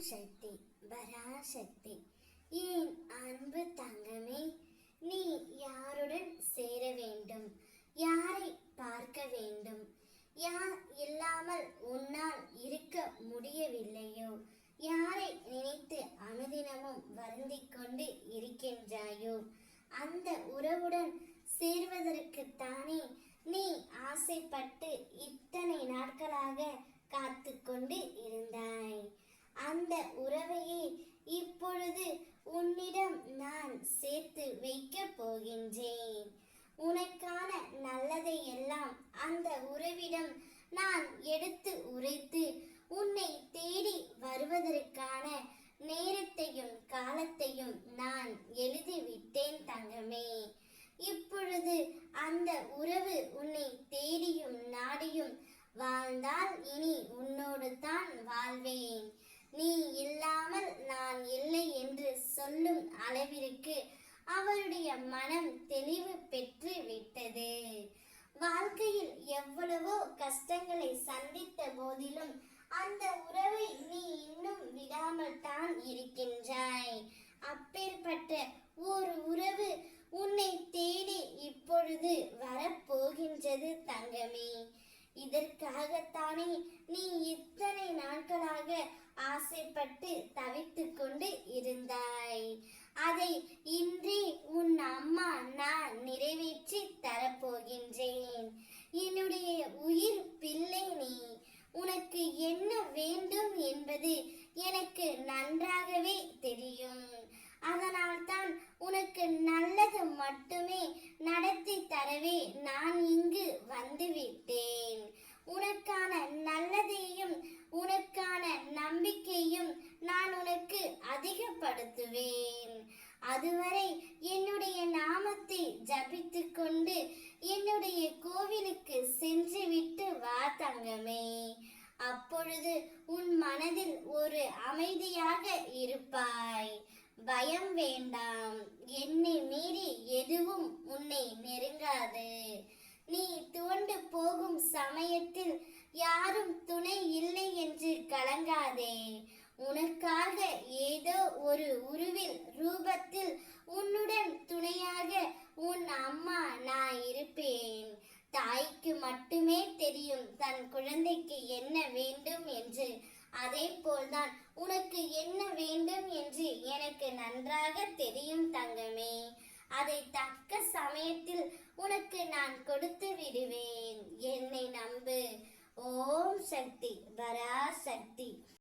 சக்தி பராசக்தி. ஏன் அன்பு தங்கமே, நீ யாருடன் சேர வேண்டும், யாரை பார்க்க வேண்டும், யார் இல்லாமல் உன்னால் இருக்க முடியவில்லையோ, யாரை நினைத்து அனுதினமும் வருந்திக் கொண்டு இருக்கின்றாயோ, அந்த உறவுடன் சேர்வதற்குத்தானே நீ ஆசைப்பட்டு இத்தனை நாட்களாக காத்து கொண்டு இருந்தாய். அந்த உறவையே இப்பொழுது உன்னிடம் நான் சேர்த்து வைக்க போகின்றேன். உனக்கான நல்லதை எல்லாம் அந்த உறவிடம் நான் எடுத்து உரைத்து உன்னை தேடி வருவதற்கான நேரத்தையும் காலத்தையும் நான் எழுதிவிட்டேன் தங்கமே. இப்பொழுது அந்த உறவு உன்னை தேடியும் நாடியும் வாழ்ந்தால் இனி உன்னோடு தான் வாழ்வேன். நீ இல்லாமல் நான் இல்லை என்று சொல்லும் அளவிற்கு அவருடைய மனம் தெளிவு பெற்று விட்டது. வாழ்க்கையில் எவ்வளவோ கஷ்டங்களை சந்தித்த போதிலும் அந்த உறவை நீ இன்னும் விடாமல் தான் இருக்கின்றாய். அப்பேற்பட்ட ஒரு உறவு உன்னை தேடி இப்பொழுது வரப்போகின்றது தங்கமே. இதற்காகத்தானே நீ இத்தனை நாட்களாக ஆசைப்பட்டு தவித்து கொண்டு இருந்தாய். அதை இன்றே உன் அம்மா நான் நிறைவேற்றி தரப்போகின்றேன். என்னுடைய உயிர் பிள்ளை நீ. உனக்கு என்ன வேண்டும் என்பது எனக்கு நன்றாகவே தெரியும். அதனால்தான் உனக்கு நல்லது மட்டுமே நடத்தி தரவே நான் இங்கு வந்துவிட்டேன். உனக்கான நல்லதையும் உனக்கான நம்பிக்கையும் நான் உனக்கு அதிகப்படுத்துவேன். அதுவரை என்னுடைய நாமத்தை ஜபித்து கொண்டு என்னுடைய கோவிலுக்கு சென்று விட்டு வா தங்கமே. அப்பொழுது உன் மனதில் ஒரு அமைதியாக இருப்பாய். பயம் வேண்டாம். என்னை மீறி எதுவும் உன்னை நெருங்காது. நீ துவண்டு போகும் சமயத்தில் யாரும் துணை இல்லை என்று கலங்காதே. உனக்காக ஏதோ ஒரு உருவில் ரூபத்தில் உன்னுடன் துணையாக உன் அம்மா நான் இருப்பேன். தாய்க்கு மட்டுமே தெரியும் தன் குழந்தைக்கு என்ன வேண்டும் என்று. அதே போல்தான் உனக்கு என்ன வேண்டும் என்று எனக்கு நன்றாக தெரியும் தங்கமே. அதை தக்க சமயத்தில் உனக்கு நான் கொடுத்து விடுவேன். என்னை நம்பு. ஓம் சக்தி பராசக்தி.